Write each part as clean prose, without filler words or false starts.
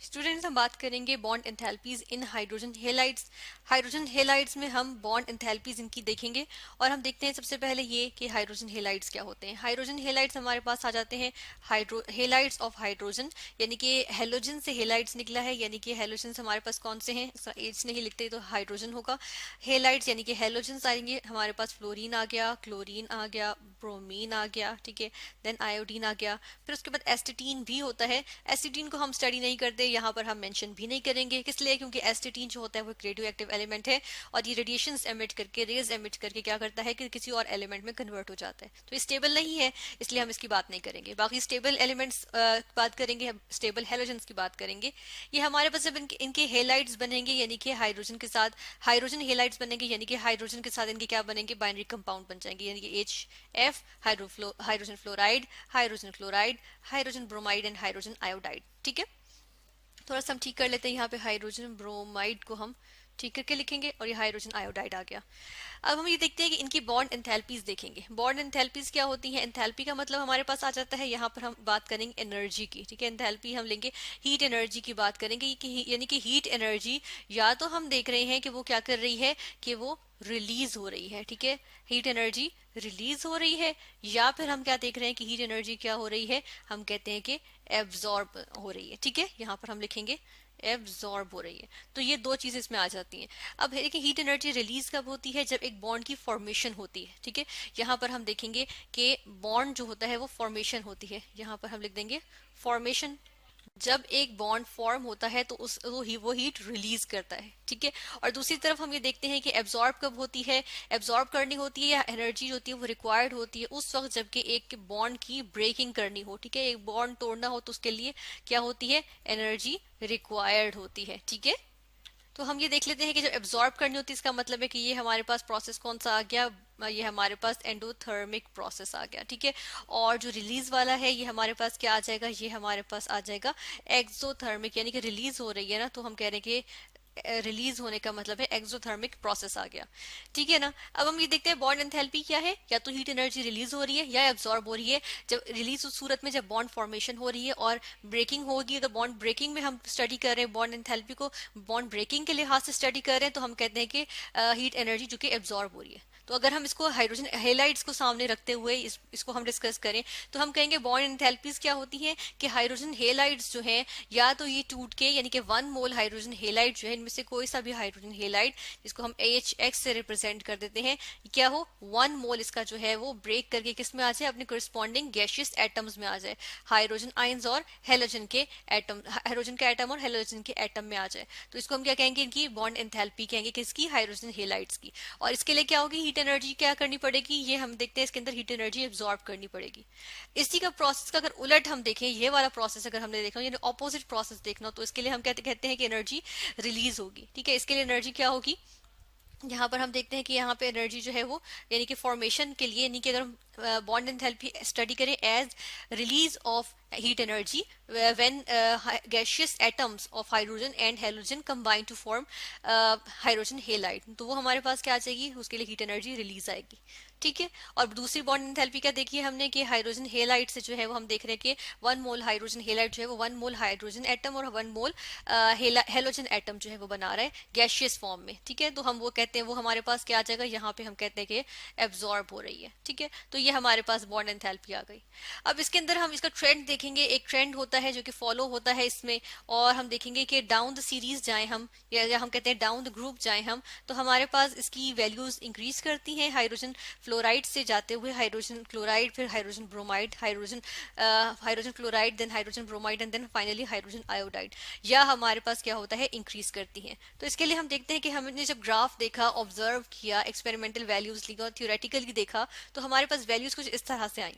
Students हम बात करेंगे बॉन्ड एंथैल्पीज इन हाइड्रोजन हेलाइड्स। हाइड्रोजन हेलाइड्स में हम बॉन्ड एंथैल्पीज इनकी देखेंगे और हम देखते हैं सबसे पहले ये कि हाइड्रोजन हेलाइड्स क्या होते हैं। हाइड्रोजन हेलाइड्स हमारे पास आ जाते हैं हाइड्रो हेलाइड्स ऑफ हाइड्रोजन, यानी कि हेलोजन से हेलाइड्स निकला है, यानी कि हेलोजन हमारे पास कौन से हैं, एच नहीं लिखते तो हाइड्रोजन होगा। हेलाइड्स यानी कि हेलोजन आएंगे हमारे पास, फ्लोरीन आ गया, क्लोरीन आ गया, ब्रोमीन आ गया, ठीक है, देन आयोडीन आ गया। फिर उसके बाद एस्टेटीन भी होता है। एस्टेटीन को हम स्टडी नहीं करते, यहाँ पर हम मेंशन भी नहीं करेंगे, किस लिए, क्योंकि एस्टेटीन जो होता है वो एक रेडियो एक्टिव एलिमेंट है और ये रेडिएशंस एमिट करके, रेज एमिट करके क्या करता है कि किसी और एलिमेंट में कन्वर्ट हो जाता है, तो ये स्टेबल नहीं है, इसलिए हम इसकी बात नहीं करेंगे। बाकी स्टेबल एलिमेंट्स बात करेंगे, हम स्टेबल हेलोजेंस की बात करेंगे। ये हमारे पास जब इनके हेलाइड्स बनेंगे, यानी कि हाइड्रोजन के साथ हाइड्रोजन हेलाइड्स बनेंगे, यानी कि हाइड्रोजन के साथ इनके क्या बनेंगे, बाइनरी कंपाउंड बन जाएंगे, यानी कि HF, hydrogen fluoride, hydrogen chloride, hydrogen bromide and hydrogen iodide. ठीक है, थोड़ा सा हम ठीक कर लेते हैं, यहाँ पे हाइड्रोजन ब्रोमाइड को हम ठीक करके लिखेंगे और ये हाइड्रोजन आयोडाइड आ गया। अब हम ये देखते हैं कि इनकी बॉन्ड एंथैल्पीज देखेंगे। बॉन्ड एंथैल्पीज क्या होती हैं, एंथैल्पी का मतलब हमारे पास आ जाता है, यहाँ पर हम बात करेंगे एनर्जी की, ठीक है, एंथैल्पी हम लेंगे हीट एनर्जी की बात करेंगे कि यानी कि हीट एनर्जी या तो हम देख रहे हैं कि वो क्या कर रही है कि वो रिलीज हो रही है, ठीक है, हीट एनर्जी रिलीज हो रही है, या फिर हम क्या देख रहे हैं कि हीट एनर्जी क्या हो रही है, हम कहते हैं कि एब्जॉर्ब हो रही है, ठीक है, यहाँ पर हम लिखेंगे एब्जॉर्ब हो रही है। तो ये दो चीजें इसमें आ जाती हैं। अब देखिए हीट एनर्जी रिलीज कब होती है, जब एक बॉन्ड की फॉर्मेशन होती है, ठीक है, यहाँ पर हम देखेंगे कि बॉन्ड जो होता है वो फॉर्मेशन होती है, यहाँ पर हम लिख देंगे फॉर्मेशन। जब एक बॉन्ड फॉर्म होता है तो वो हीट रिलीज करता है, ठीक है। और दूसरी तरफ हम ये देखते हैं कि एब्जॉर्ब कब होती है, एब्जॉर्ब करनी होती है या एनर्जी होती है वो रिक्वायर्ड होती है उस वक्त जबकि एक बॉन्ड की ब्रेकिंग करनी हो, ठीक है, एक बॉन्ड तोड़ना हो तो उसके लिए क्या होती है, एनर्जी रिक्वायर्ड होती है, ठीक है। तो हम ये देख लेते हैं कि जब एब्जॉर्ब करनी होती है इसका मतलब है कि ये हमारे पास प्रोसेस कौन सा आ गया, ये हमारे पास एंडोथर्मिक प्रोसेस आ गया, ठीक है। और जो रिलीज वाला है ये हमारे पास क्या आ जाएगा, ये हमारे पास आ जाएगा एक्सोथर्मिक, यानी कि रिलीज हो रही है ना, तो हम कह रहे हैं कि रिलीज होने का मतलब है एक्सोथर्मिक प्रोसेस आ गया, ठीक है ना। अब हम ये देखते हैं बॉन्ड एंथैल्पी क्या है, या तो हीट एनर्जी रिलीज हो रही है या एब्जॉर्ब हो रही है। जब रिलीज उस सूरत में जब बॉन्ड फॉर्मेशन हो रही है और ब्रेकिंग होगी, अगर बॉन्ड ब्रेकिंग में हम स्टडी कर रहे हैं बॉन्ड एंथैल्पी को, बॉन्ड ब्रेकिंग के लिहाज से स्टडी कर रहे हैं, तो हम कहते हैं कि हीट एनर्जी जो कि एब्जॉर्ब हो रही है। तो अगर हम इसको हाइड्रोजन हेलाइड्स को सामने रखते हुए इसको हम डिस्कस करें तो हम कहेंगे बॉन्ड एंथैल्पीज क्या होती हैं कि हाइड्रोजन हेलाइड्स जो हैं या तो ये टूट के, यानी कि 1 मोल हाइड्रोजन हेलाइड जो है, इनमें से कोई सा भी हाइड्रोजन हेलाइड जिसको हम HX से रिप्रेजेंट कर देते हैं, क्या हो 1 मोल इसका जो है वो ब्रेक करके किस में आ जाए, अपने कोरिस्पॉन्डिंग गैशियस एटम्स में आ जाए, हाइड्रोजन आयंस और हेलोजन के एटम, हाइड्रोजन के एटम और हेलोजन के एटम में आ जाए, तो इसको हम क्या कहेंगे, इनकी बॉन्ड एंथैल्पी कहेंगे, किसकी, हाइड्रोजन हेलाइड्स की। और इसके लिए क्या होगी, हीट एनर्जी क्या करनी पड़ेगी, ये हम देखते हैं इसके अंदर हीट एनर्जी एब्जॉर्ब करनी पड़ेगी। इसी का प्रोसेस का अगर उलट हम देखें, ये वाला प्रोसेस अगर हमने देखा यानी ऑपोजिट प्रोसेस देखना, तो इसके लिए हम कहते हैं कि एनर्जी रिलीज होगी, ठीक है। इसके लिए एनर्जी क्या होगी, यहाँ पर हम देखते हैं कि यहाँ पे एनर्जी जो है वो, यानी कि फॉर्मेशन के लिए, यानी कि अगर हम बॉन्ड एंथैल्पी स्टडी करें as release of heat energy when gaseous atoms of hydrogen and halogen combine to form hydrogen halide, तो वो हमारे पास क्या आ जाएगी, उसके लिए हीट एनर्जी रिलीज आएगी, ठीक है। और दूसरी बॉन्ड एंथैल्पी क्या देखिए हमने कि हाइड्रोजन हेलाइड से जो है वो हम देख रहे हैं कि 1 मोल हाइड्रोजन हेलाइड जो है वो 1 मोल हाइड्रोजन एटम और 1 मोल हेलोजन एटम जो है वो बना रहा है गैशियस फॉर्म में, ठीक है। तो हम वो कहते हैं वो हमारे पास क्या आ जाएगा, यहाँ पे हम कहते हैं कि एब्जॉर्ब हो रही है, ठीक है। तो ये हमारे पास बॉन्ड एंथैल्पी आ गई। अब इसके अंदर हम इसका ट्रेंड देखेंगे, एक ट्रेंड होता है जो कि फॉलो होता है इसमें, और हम देखेंगे कि डाउन द सीरीज जाएं हम, या हम कहते हैं डाउन द ग्रुप जाएं हम, तो हमारे पास इसकी वैल्यूज इंक्रीज करती हैं, हाइड्रोजन फ्लोराइड से जाते हुए हाइड्रोजन क्लोराइड, फिर hydrogen bromide, hydrogen chloride, then hydrogen bromide and then finally hydrogen iodide, या हमारे पास क्या होता है, इंक्रीज करती हैं। तो इसके लिए हम देखते हैं कि हमने जब ग्राफ देखा, ऑब्जर्व किया, एक्सपेरिमेंटल वैल्यूज लिखा, थ्योरेटिकली देखा, तो हमारे पास वैल्यूज कुछ इस तरह से आई।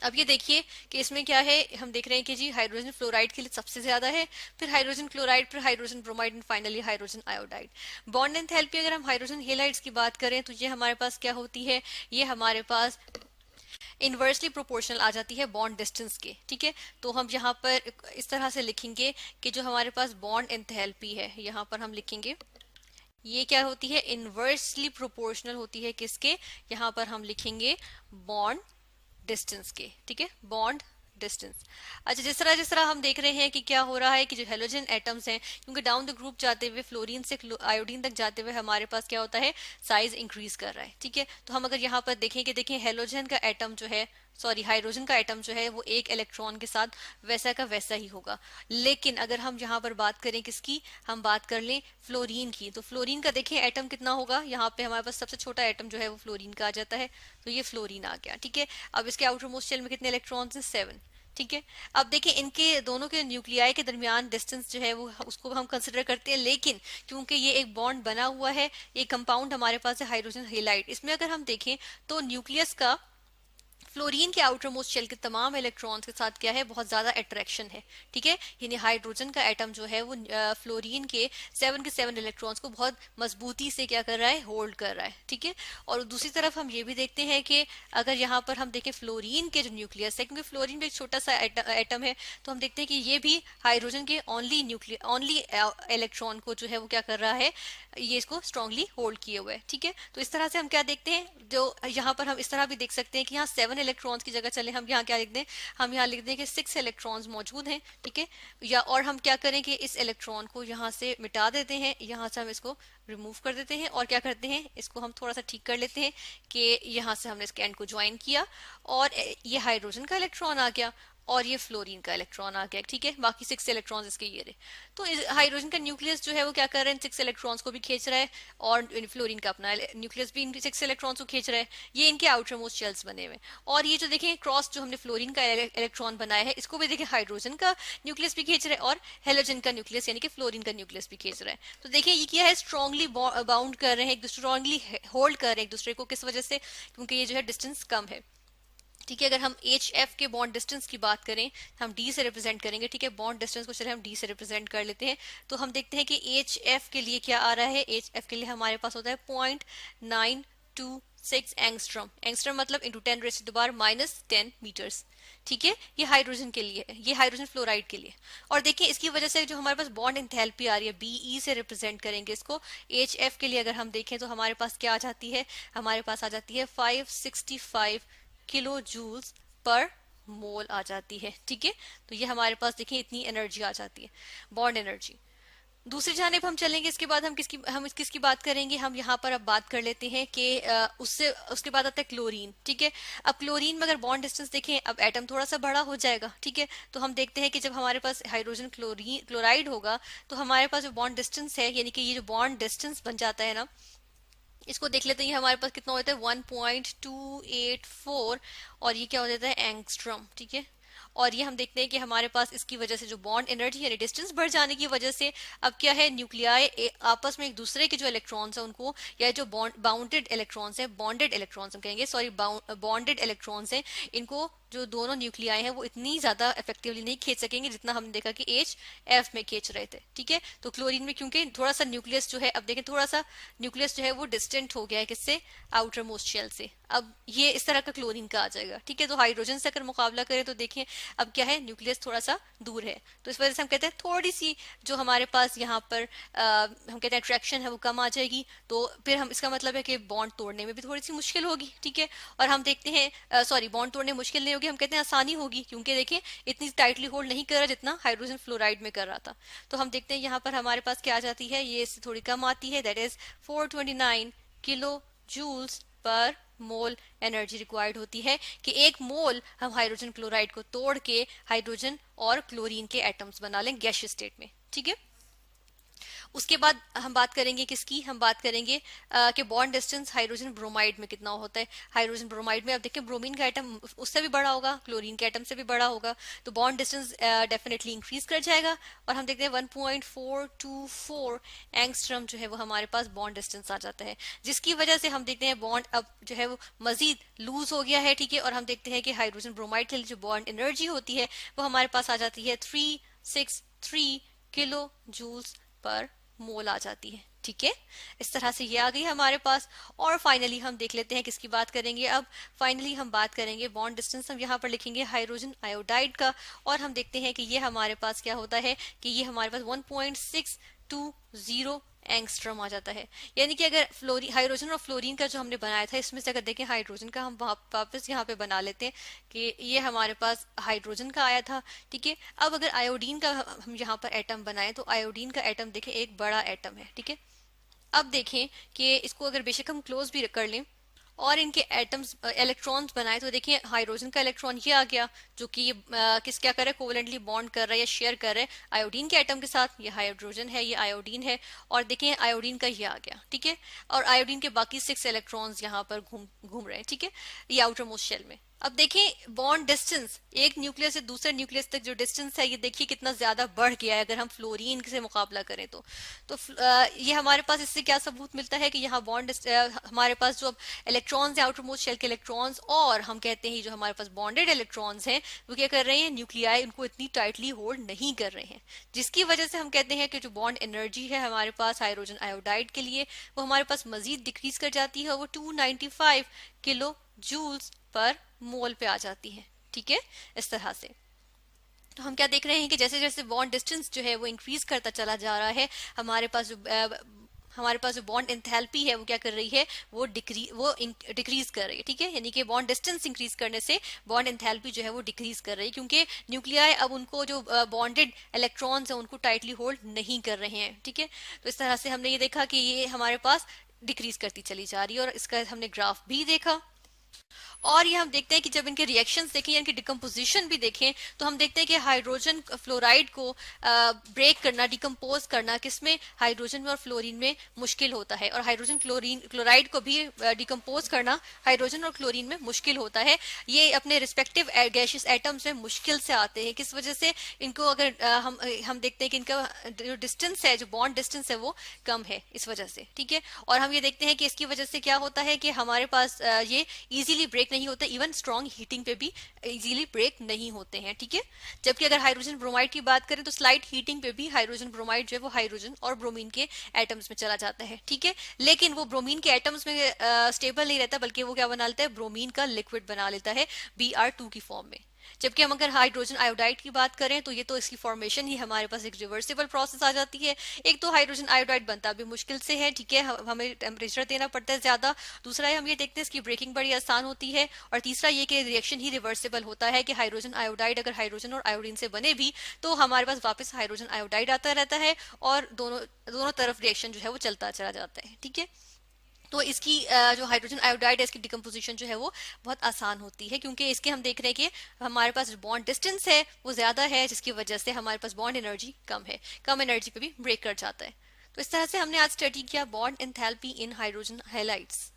अब ये देखिए कि इसमें क्या है, हम देख रहे हैं कि जी हाइड्रोजन फ्लोराइड के लिए सबसे ज्यादा है, फिर हाइड्रोजन क्लोराइड, फिर hydrogen bromide and finally hydrogen iodide. Bond enthalpy अगर हम हाइड्रोजन हेलाइड्स की बात करें तो ये हमारे पास क्या होती है, ये हमारे पास इनवर्सली प्रोपोर्शनल आ जाती है बॉन्ड डिस्टेंस के, ठीक है। तो हम यहाँ पर इस तरह से लिखेंगे कि जो हमारे पास बॉन्ड एंथैल्पी है, यहाँ पर हम लिखेंगे ये क्या होती है, इनवर्सली प्रोपोर्शनल होती है किसके, यहाँ पर हम लिखेंगे बॉन्ड डिस्टेंस के, ठीक है, बॉन्ड डिस्टेंस। अच्छा, जिस तरह हम देख रहे हैं कि क्या हो रहा है कि जो हेलोजन एटम्स हैं, क्योंकि डाउन द ग्रुप जाते हुए फ्लोरीन से आयोडीन तक जाते हुए हमारे पास क्या होता है, साइज इंक्रीज कर रहा है। ठीक है, तो हम अगर यहाँ पर देखें कि देखें हेलोजन का एटम जो है, सॉरी हाइड्रोजन का एटम जो है वो एक इलेक्ट्रॉन के साथ वैसा का वैसा ही होगा। लेकिन अगर हम यहाँ पर बात करें किसकी, हम बात कर लें फ्लोरीन की, तो फ्लोरीन का देखें एटम कितना होगा, यहाँ पे हमारे पास सबसे छोटा एटम जो है वो फ्लोरीन का आ जाता है, तो ये फ्लोरीन आ गया। ठीक है, अब इसके आउटर मोस्ट शेल में कितने इलेक्ट्रॉन्स हैं, 7। ठीक है, अब देखिए इनके दोनों के न्यूक्लियाई के दरमियान डिस्टेंस जो है वो उसको हम कंसिडर करते हैं, लेकिन क्योंकि ये एक बॉन्ड बना हुआ है, ये कंपाउंड हमारे पास है हाइड्रोजन हेलाइड, इसमें अगर हम देखें तो न्यूक्लियस का फ्लोरीन के आउटर मोस्ट शेल के तमाम इलेक्ट्रॉन्स के साथ क्या है, बहुत ज्यादा अट्रैक्शन है। ठीक है, यानी हाइड्रोजन का एटम जो है वो फ्लोरीन के 7 इलेक्ट्रॉन्स को बहुत मजबूती से क्या कर रहा है, होल्ड कर रहा है। ठीक है, और दूसरी तरफ हम ये भी देखते हैं कि अगर यहाँ पर हम देखें फ्लोरीन के जो न्यूक्लियस है, क्योंकि फ्लोरीन भी एक छोटा सा एटम है, तो हम देखते हैं कि ये भी हाइड्रोजन के ओनली इलेक्ट्रॉन को जो है वो क्या कर रहा है, ये इसको स्ट्रांगली होल्ड किए हुए है। ठीक है, तो इस तरह से हम क्या देखते हैं, जो यहाँ पर हम इस तरह भी देख सकते हैं कि यहाँ 7 इलेक्ट्रॉन्स की जगह चले हम यहाँ क्या लिख दें, हम यहाँ लिख दें कि 6 इलेक्ट्रॉन्स मौजूद हैं। ठीक है, या और हम क्या करें कि इस इलेक्ट्रॉन को यहाँ से मिटा देते हैं, यहाँ से हम इसको रिमूव कर देते हैं और क्या करते हैं, इसको हम थोड़ा सा ठीक कर लेते हैं कि यहाँ से हमने इसके एंड को ज्वाइन किया और ये हाइड्रोजन का इलेक्ट्रॉन आ गया और ये फ्लोरीन का इलेक्ट्रॉन आ गया। ठीक है, बाकी 6 इलेक्ट्रॉन्स इसके ये रहे। तो हाइड्रोजन का न्यूक्लियस जो है वो क्या कर रहे हैं, 6 इलेक्ट्रॉन्स को भी खींच रहा है और फ्लोरीन का अपना न्यूक्लियस भी इन 6 इलेक्ट्रॉन्स को खींच रहा है। ये इनके आउटर मोस्ट शेल्स बने हुए, और ये जो देखें क्रॉस जो हमने फ्लोरीन का इलेक्ट्रॉन बनाया है, इसको भी देखें हाइड्रोजन का न्यूक्लियस भी खींच रहा है और हेलोजन का न्यूक्लियस यानी कि फ्लोरीन का न्यूक्लियस भी खींच रहा है। तो देखिए ये क्या है, स्ट्रांगली बाउंड कर रहे हैं एक दूसरे, स्ट्रांगली होल्ड कर रहे हैं एक दूसरे को, किस वजह से, क्योंकि ये जो है डिस्टेंस कम है। ठीक है, अगर हम एच एफ के बॉन्ड डिस्टेंस की बात करें, हम डी से रिप्रेजेंट करेंगे। ठीक है, बॉन्ड डिस्टेंस को चले हम डी से रिप्रेजेंट कर लेते हैं, तो हम देखते हैं कि एच एफ के लिए क्या आ रहा है, एच एफ के लिए हमारे पास होता है 0.926 एंगस्ट्रॉम। एंगस्ट्रॉम मतलब इंटू 10⁻⁻10 मीटर्स। ठीक है, ये हाइड्रोजन के लिए है, ये हाइड्रोजन फ्लोराइड के लिए। और देखिए इसकी वजह से जो हमारे पास बॉन्ड एंथैल्पी आ रही है, बीई से रिप्रेजेंट करेंगे इसको। एच एफ के लिए अगर हम देखें तो हमारे पास क्या आ जाती है, हमारे पास आ जाती है 565 किलो जूल्स पर मोल आ जाती है। ठीक है, तो ये हमारे पास देखिए इतनी एनर्जी आ जाती है, बॉन्ड एनर्जी। दूसरी जानिब हम चलेंगे, इसके बाद हम किसकी बात करेंगे, हम यहाँ पर अब बात कर लेते हैं कि उससे उसके बाद आता है क्लोरीन। ठीक है, अब क्लोरीन में अगर बॉन्ड डिस्टेंस देखें, अब एटम थोड़ा सा बड़ा हो जाएगा। ठीक है, तो हम देखते हैं कि जब हमारे पास हाइड्रोजन क्लोराइड होगा तो हमारे पास जो बॉन्ड डिस्टेंस है, यानी कि ये जो बॉन्ड डिस्टेंस बन जाता है ना, इसको देख लेते हैं, हमारे पास कितना होता है 1.284 और ये क्या हो जाता है, एंगस्ट्रॉम। ठीक है, और ये हम देखते हैं कि हमारे पास इसकी वजह से जो बॉन्ड एनर्जी यानी डिस्टेंस बढ़ जाने की वजह से अब क्या है, न्यूक्लियाई आपस में एक दूसरे के जो इलेक्ट्रॉन्स हैं उनको, या जो बाउंडेड इलेक्ट्रॉन्स हैं, बॉन्डेड इलेक्ट्रॉन्स हम कहेंगे, सॉरी बॉन्डेड इलेक्ट्रॉन्स हैं, इनको जो दोनों न्यूक्लियाई हैं वो इतनी ज्यादा इफेक्टिवली नहीं खींच सकेंगे जितना हमने देखा कि एच एफ में खींच रहे थे। ठीक है, तो क्लोरीन में क्योंकि थोड़ा सा न्यूक्लियस जो है, अब देखें थोड़ा सा न्यूक्लियस जो है वो डिस्टेंट हो गया है किससे, आउटर मोस्ट शेल से। अब ये इस तरह का क्लोरीन का आ जाएगा। ठीक है, तो हाइड्रोजन से अगर मुकाबला करें तो देखें अब क्या है, न्यूक्लियस थोड़ा सा दूर है, तो इस वजह से हम कहते हैं थोड़ी सी जो हमारे पास यहाँ पर हम कहते हैं अट्रैक्शन है वो कम आ जाएगी, तो फिर हम इसका मतलब है कि बॉन्ड तोड़ने में भी थोड़ी सी मुश्किल होगी। ठीक है, और हम देखते हैं सॉरी बॉन्ड तोड़ने में मुश्किल नहीं होगी, हम कहते हैं आसानी होगी, क्योंकि देखिए इतनी टाइटली होल्ड नहीं कर रहा जितना हाइड्रोजन फ्लोराइड में कर रहा था। तो हम देखते हैं यहाँ पर हमारे पास क्या आ जाती है, ये इससे थोड़ी कम आती है, that is 429 kilo joules per mole energy required होती है कि एक मोल हम हाइड्रोजन क्लोराइड को तोड़ के हाइड्रोजन और क्लोरीन के एटम्स बना लें गैसियस स्टेट में। ठीक है, उसके बाद हम बात करेंगे किसकी, हम बात करेंगे कि बॉन्ड डिस्टेंस हाइड्रोजन ब्रोमाइड में कितना होता है। हाइड्रोजन ब्रोमाइड में अब देखिए ब्रोमीन का एटम उससे भी बड़ा होगा, क्लोरीन के एटम से भी बड़ा होगा, तो बॉन्ड डिस्टेंस डेफिनेटली इंक्रीज कर जाएगा, और हम देखते हैं 1.424 एंगस्ट्रॉम जो है वो हमारे पास बॉन्ड डिस्टेंस आ जाता है, जिसकी वजह से हम देखते हैं बॉन्ड अब जो है वो मजीद लूज हो गया है। ठीक है, और हम देखते हैं कि हाइड्रोजन ब्रोमाइड के लिए जो बॉन्ड एनर्जी होती है वो हमारे पास आ जाती है 363 किलो जूल्स पर मोल आ जाती है। ठीक है, इस तरह से ये आ गई हमारे पास। और फाइनली हम देख लेते हैं किसकी बात करेंगे, अब फाइनली हम बात करेंगे बॉन्ड डिस्टेंस, हम यहाँ पर लिखेंगे हाइड्रोजन आयोडाइड का, और हम देखते हैं कि ये हमारे पास क्या होता है कि ये हमारे पास 1.620 एंगस्ट्रम आ जाता है। यानी कि अगर हाइड्रोजन और फ्लोरीन का जो हमने बनाया था, इसमें से अगर देखें हाइड्रोजन का हम वापस यहाँ पे बना लेते हैं कि ये हमारे पास हाइड्रोजन का आया था, ठीक है। अब अगर आयोडीन का हम यहाँ पर एटम बनाए तो आयोडीन का एटम देखें एक बड़ा एटम है, ठीक है। अब देखें कि इसको अगर बेशक हम क्लोज भी कर लें और इनके एटम्स इलेक्ट्रॉन्स बनाए तो देखिए हाइड्रोजन का इलेक्ट्रॉन ये आ गया जो कि ये किस क्या कर रहा है, कोवेलेंटली बॉन्ड कर रहा है या शेयर कर रहा है आयोडीन के एटम के साथ। ये हाइड्रोजन है, ये आयोडीन है, और देखिए आयोडीन का ये आ गया, ठीक है। और आयोडीन के बाकी 6 इलेक्ट्रॉन्स यहाँ पर घूम घूम रहे हैं, ठीक है, ये आउटर मोस्ट शेल में। अब देखें बॉन्ड डिस्टेंस, एक न्यूक्लियस से दूसरे न्यूक्लियस तक जो डिस्टेंस है ये देखिए कितना ज्यादा बढ़ गया है अगर हम फ्लोरीन से मुकाबला करें तो ये हमारे पास इससे क्या सबूत मिलता है कि यहाँ बॉन्ड हमारे पास जो इलेक्ट्रॉन्स है आउटर मोस्ट शेल के इलेक्ट्रॉन्स, और हम कहते हैं जो हमारे पास बॉन्डेड इलेक्ट्रॉन्स हैं वो क्या कर रहे हैं, न्यूक्लियाई उनको इतनी टाइटली होल्ड नहीं कर रहे हैं, जिसकी वजह से हम कहते हैं कि जो बॉन्ड एनर्जी है हमारे पास हाइड्रोजन आयोडाइड के लिए वो हमारे पास मजीद डिक्रीज कर जाती है, वो 295 किलो जूल्स पर मोल पे आ जाती है, ठीक है, इस तरह से। तो हम क्या देख रहे हैं कि जैसे जैसे बॉन्ड डिस्टेंस जो है वो इंक्रीज करता चला जा रहा है, हमारे पास जो बॉन्ड एंथैल्पी है वो क्या कर रही है, वो डिक्रीज कर रही है, ठीक है। यानी कि बॉन्ड डिस्टेंस इंक्रीज करने से बॉन्ड एंथैल्पी जो है वो डिक्रीज कर रही है, क्योंकि न्यूक्लियाई अब उनको जो बॉन्डेड इलेक्ट्रॉन्स है उनको टाइटली होल्ड नहीं कर रहे हैं, ठीक है। तो इस तरह से हमने ये देखा कि ये हमारे पास डिक्रीज करती चली जा रही है, और इसका हमने ग्राफ भी देखा। और ये हम देखते हैं कि जब इनके रिएक्शंस देखें या इनकी डिकम्पोजिशन भी देखें तो हम देखते हैं कि हाइड्रोजन फ्लोराइड को ब्रेक करना, डिकम्पोज करना किसमें, हाइड्रोजन में और फ्लोरीन में मुश्किल होता है, और हाइड्रोजन क्लोराइड को भी डिकम्पोज करना हाइड्रोजन और क्लोरीन में मुश्किल होता है। ये अपने रिस्पेक्टिव गैशियस एटम्स में मुश्किल से आते हैं, किस वजह से, इनको अगर हम देखते हैं कि इनका जो डिस्टेंस है, जो बॉन्ड डिस्टेंस है वो कम है इस वजह से, ठीक है। और हम ये देखते हैं कि इसकी वजह से क्या होता है कि हमारे पास ये इजीली ब्रेक नहीं होते, इवन स्ट्रॉन्ग हीटिंग पे भी इजीली ब्रेक नहीं होते हैं, ठीक है। जबकि अगर हाइड्रोजन ब्रोमाइड की बात करें तो स्लाइट हीटिंग पे भी हाइड्रोजन ब्रोमाइड जो है वो हाइड्रोजन और ब्रोमीन के एटम्स में चला जाता है, ठीक है। लेकिन वो ब्रोमीन के एटम्स में स्टेबल नहीं रहता, बल्कि वो क्या बना लेता है, ब्रोमीन का लिक्विड बना लेता है Br2 की फॉर्म में। जबकि हम अगर हाइड्रोजन आयोडाइड की बात करें तो ये तो इसकी फॉर्मेशन ही हमारे पास एक रिवर्सिबल प्रोसेस आ जाती है। एक तो हाइड्रोजन आयोडाइड बनता भी मुश्किल से है, ठीक है, हमें टेम्परेचर देना पड़ता है ज्यादा। दूसरा है हम ये देखते हैं इसकी ब्रेकिंग बड़ी आसान होती है, और तीसरा ये कि रिएक्शन ही रिवर्सिबल होता है कि हाइड्रोजन आयोडाइड अगर हाइड्रोजन और आयोडीन से बने भी तो हमारे पास वापस हाइड्रोजन आयोडाइड आता रहता है, और दोनों दोनों तरफ रिएक्शन जो है वो चलता चला जाता है, ठीक है। तो इसकी जो हाइड्रोजन आयोडाइड है इसकी डिकम्पोजिशन जो है वो बहुत आसान होती है, क्योंकि इसके हम देख रहे हैं कि हमारे पास बॉन्ड डिस्टेंस है वो ज्यादा है, जिसकी वजह से हमारे पास बॉन्ड एनर्जी कम है, कम एनर्जी पे भी ब्रेक कर जाता है। तो इस तरह से हमने आज स्टडी किया बॉन्ड एंथैल्पी इन हाइड्रोजन हैलाइड्स।